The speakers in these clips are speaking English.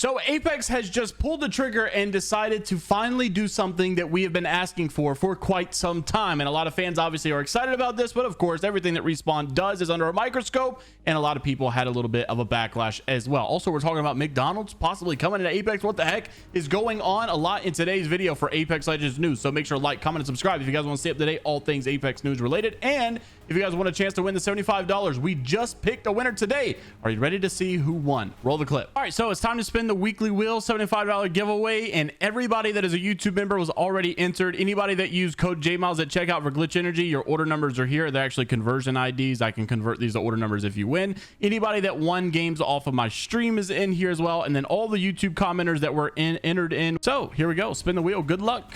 So Apex has just pulled the trigger and decided to finally do something that we have been asking for quite some time. And a lot of fans obviously are excited about this, but of course, everything that Respawn does is under a microscope, and a lot of people had a little bit of a backlash as well. Also, we're talking about McDonald's possibly coming into Apex. What the heck is going on? A lot in today's video for Apex Legends news. So make sure to like, comment, and subscribe if you guys want to stay up to date, all things Apex news related. And if you guys want a chance to win the $75, we just picked a winner today. Are you ready to see who won? Roll the clip. All right, so it's time to spin the weekly wheel, $75 giveaway, and everybody that is a YouTube member was already entered. Anybody that used code JMeyels at checkout for Glytch Energy, your order numbers are here. They're actually conversion IDs. I can convert these to order numbers if you win. Anybody that won games off of my stream is in here as well, and then all the YouTube commenters that were entered in. So here we go. Spin the wheel. Good luck.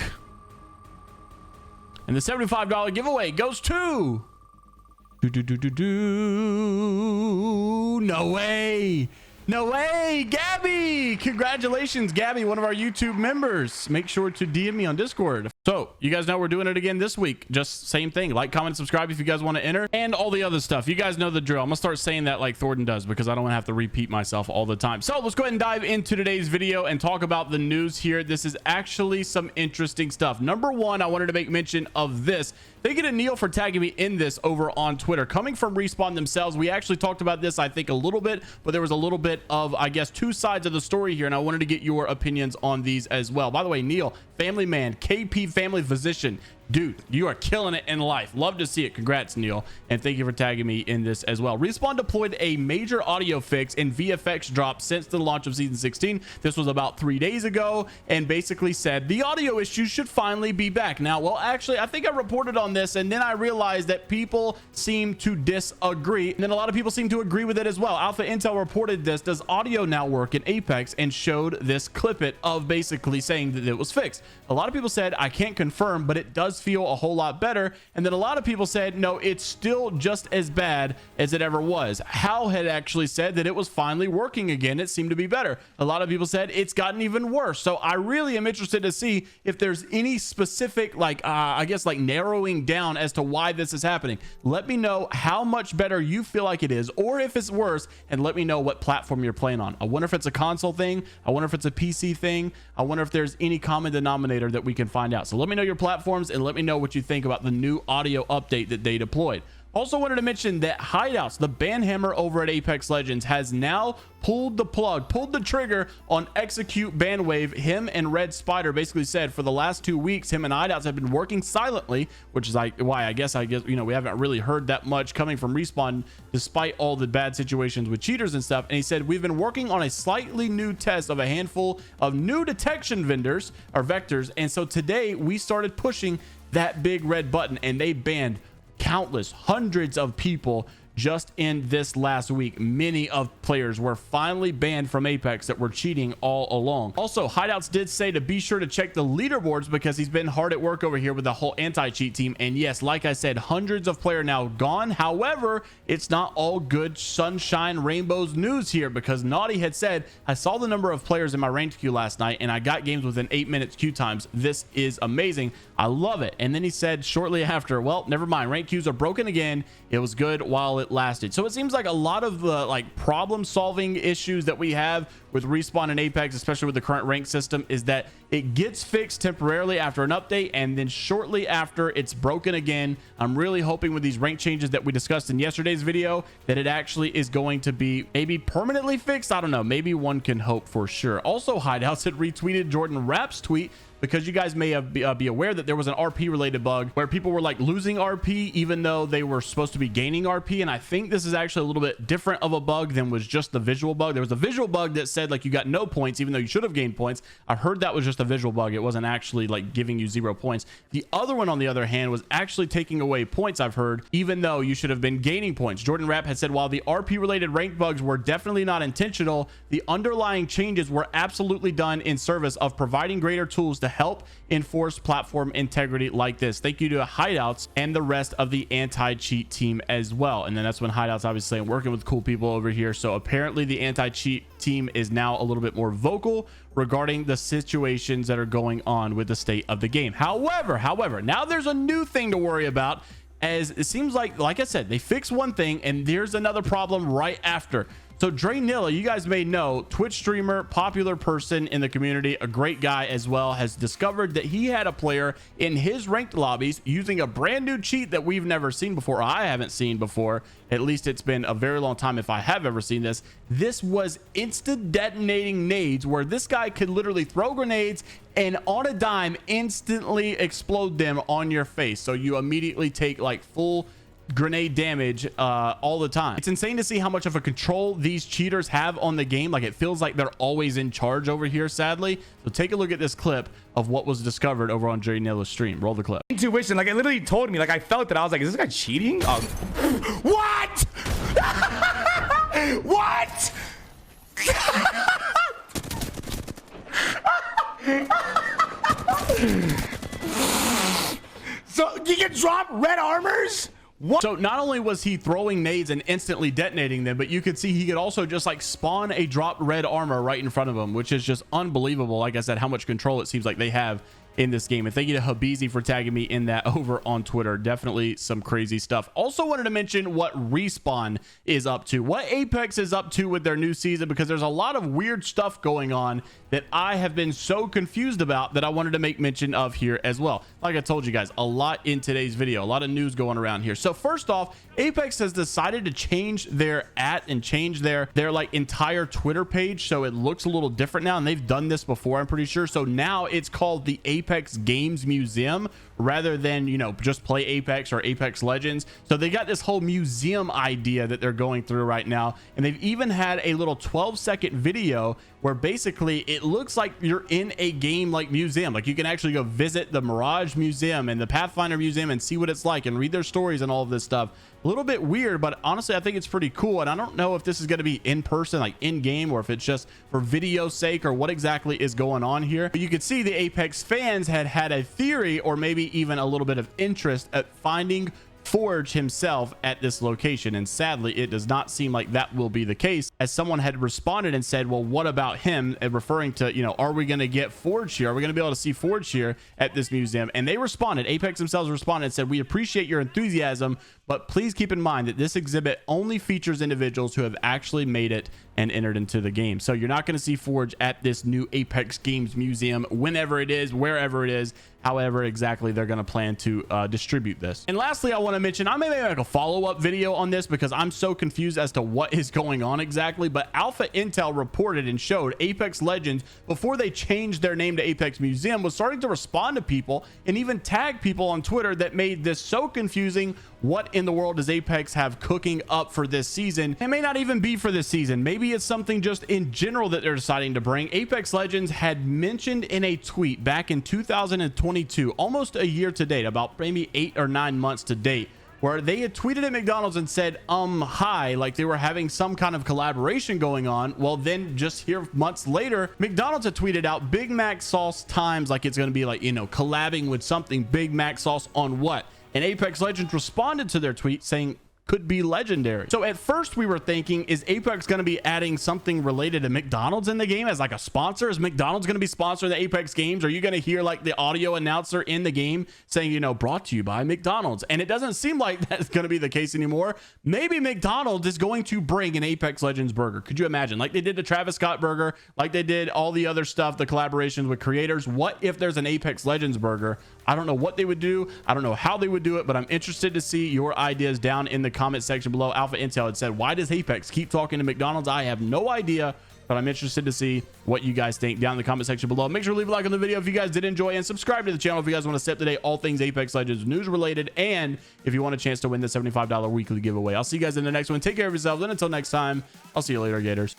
And the $75 giveaway goes to... No way. No way, Gabby. Congratulations, Gabby, one of our YouTube members. Make sure to DM me on Discord. So you guys know we're doing it again this week. Just same thing. Like, comment, subscribe if you guys want to enter, and all the other stuff. You guys know the drill. I'm gonna start saying that like Thornton does, because I don't want to have to repeat myself all the time. So let's go ahead and dive into today's video and talk about the news here. This is actually some interesting stuff. Number one, I wanted to make mention of this. Thank you to Neil for tagging me in this over on Twitter. Coming from Respawn themselves, we actually talked about this, I think, a little bit, but there was a little bit of, I guess, two sides of the story here, and I wanted to get your opinions on these as well. By the way, Neil, family man, KP family physician, dude, you are killing it in life. Love to see it. Congrats, Neil, and thank you for tagging me in this as well. Respawn deployed a major audio fix and VFX drop since the launch of season 16. This was about 3 days ago, and basically said the audio issues should finally be back. Now, well, actually, I think I reported on this, and then I realized that people seem to disagree, and then a lot of people seem to agree with it as well. Alpha Intel reported this. Does audio now work in Apex? And showed this clip of basically saying that it was fixed. A lot of people said, I can't confirm, but it does feel a whole lot better. And then a lot of people said, no, it's still just as bad as it ever was. Hal had actually said that it was finally working again. It seemed to be better. A lot of people said it's gotten even worse. So I really am interested to see if there's any specific, like, I guess, like narrowing down as to why this is happening. Let me know how much better you feel like it is, or if it's worse, and let me know what platform you're playing on. I wonder if it's a console thing. I wonder if it's a PC thing. I wonder if there's any common denominator that we can find out. So let me know your platforms, and let me know what you think about the new audio update that they deployed. Also wanted to mention that Hideouts, the banhammer over at Apex Legends, has now pulled the plug, pulled the trigger on execute ban wave. Him and Red Spider basically said for the last 2 weeks, him and Hideouts have been working silently, which is like why I guess you know, we haven't really heard that much coming from Respawn despite all the bad situations with cheaters and stuff. And he said, we've been working on a slightly new test of a handful of new detection vendors or vectors, and so today we started pushing that big red button, and they banned countless hundreds of people just in this last week. Many of players were finally banned from Apex that were cheating all along. Also, Hideouts did say to be sure to check the leaderboards, because he's been hard at work over here with the whole anti-cheat team. And yes, like I said, hundreds of players now gone. However, it's not all good sunshine rainbows news here, because Naughty had said, I saw the number of players in my ranked queue last night, and I got games within 8 minutes queue times. This is amazing. I love it. And then he said shortly after, well, never mind, ranked queues are broken again. It was good while it lasted. So it seems like a lot of the like problem solving issues that we have with Respawn and Apex, especially with the current rank system, is that it gets fixed temporarily after an update, and then shortly after it's broken again. I'm really hoping with these rank changes that we discussed in yesterday's video that it actually is going to be maybe permanently fixed. I don't know, maybe one can hope for sure. Also, Hideouts had retweeted Jordan Rapp's tweet, because you guys may have be aware that there was an RP related bug where people were like losing RP even though they were supposed to be gaining RP. And I think this is actually a little bit different of a bug than was just the visual bug. There was a visual bug that said like you got no points even though you should have gained points. I heard that was just a visual bug. It wasn't actually like giving you 0 points. The other one, on the other hand, was actually taking away points, I've heard, even though you should have been gaining points. Jordan Rapp had said, while the RP related rank bugs were definitely not intentional, the underlying changes were absolutely done in service of providing greater tools to help enforce platform integrity like this. Thank you to Hideouts and the rest of the anti-cheat team as well. And then that's when Hideouts obviously working with cool people over here. So apparently the anti-cheat team is now a little bit more vocal regarding the situations that are going on with the state of the game. However, now there's a new thing to worry about, as it seems like I said, they fix one thing and there's another problem right after. So JMeyels, you guys may know, Twitch streamer, popular person in the community, a great guy as well, has discovered that he had a player in his ranked lobbies using a brand new cheat that we've never seen before. I haven't seen before. At least it's been a very long time if I have ever seen this. This was instant detonating nades, where this guy could literally throw grenades and on a dime instantly explode them on your face. So you immediately take like full grenade damage all the time. It's insane to see how much of a control these cheaters have on the game. Like, it feels like they're always in charge over here, sadly. So take a look at this clip of what was discovered over on JMeyels' stream. Roll the clip. Intuition, like, it literally told me, like, I felt it. I was like, is this guy cheating? What? What? So you can drop red armors? What? So not only was he throwing nades and instantly detonating them, but you could see he could also just like spawn a dropped red armor right in front of him, which is just unbelievable. Like I said, how much control it seems like they have in this game. And thank you to Habizi for tagging me in that over on Twitter. Definitely some crazy stuff. Also wanted to mention what Respawn is up to, what Apex is up to with their new season, because there's a lot of weird stuff going on that I have been so confused about that I wanted to make mention of here as well. Like I told you guys, a lot in today's video, a lot of news going around here. So first off, Apex has decided to change their and change their like entire Twitter page, so it looks a little different now, and they've done this before, I'm pretty sure. So now it's called the Apex Games Museum rather than, you know, just play Apex or Apex Legends. So they got this whole museum idea that they're going through right now, and they've even had a little 12-second video where basically it looks like you're in a game like museum. Like, you can actually go visit the Mirage Museum and the Pathfinder Museum and see what it's like and read their stories and all of this stuff. A little bit weird, but honestly I think it's pretty cool. And I don't know if this is going to be in person, like in game, or if it's just for video's sake, or what exactly is going on here. But you could see the Apex fans had a theory, or maybe even a little bit of interest at finding Forge himself at this location, and sadly it does not seem like that will be the case, as someone had responded and said, well, what about him, and referring to, you know, are we going to get Forge here? Are we going to be able to see Forge here at this museum? And they responded, Apex themselves responded and said, we appreciate your enthusiasm, but please keep in mind that this exhibit only features individuals who have actually made it and entered into the game. So you're not going to see Forge at this new Apex Games Museum whenever it is, wherever it is, however exactly they're going to plan to distribute this. And lastly, I want to mention, I may make like a follow-up video on this because I'm so confused as to what is going on exactly, but Alpha Intel reported and showed Apex Legends, before they changed their name to Apex Museum, was starting to respond to people and even tag people on Twitter that made this so confusing. What in the world does Apex have cooking up for this season? It may not even be for this season. Maybe it's something just in general that they're deciding to bring. Apex Legends had mentioned in a tweet back in 2022, almost a year to date, about maybe 8 or 9 months to date, where they had tweeted at McDonald's and said, hi, like they were having some kind of collaboration going on. Well, then just here months later, McDonald's had tweeted out Big Mac sauce times, like it's going to be like, you know, collabing with something. Big Mac sauce on what? And Apex Legends responded to their tweet saying, could be legendary. So at first we were thinking, is Apex going to be adding something related to McDonald's in the game as like a sponsor? Is McDonald's going to be sponsoring the Apex games? Are you going to hear like the audio announcer in the game saying, you know, brought to you by McDonald's? And it doesn't seem like that's going to be the case anymore. Maybe McDonald's is going to bring an Apex Legends burger. Could you imagine? Like they did the Travis Scott burger, like they did all the other stuff, the collaborations with creators. What if there's an Apex Legends burger? I don't know what they would do. I don't know how they would do it, but I'm interested to see your ideas down in the comment section below. Alpha Intel had said, why does Apex keep talking to McDonald's? I have no idea, but I'm interested to see what you guys think down in the comment section below. Make sure to leave a like on the video if you guys did enjoy, and subscribe to the channel if you guys want to stay up to date all things Apex Legends news related, and if you want a chance to win the $75 weekly giveaway. I'll see you guys in the next one. Take care of yourselves, and until next time, I'll see you later, Gators.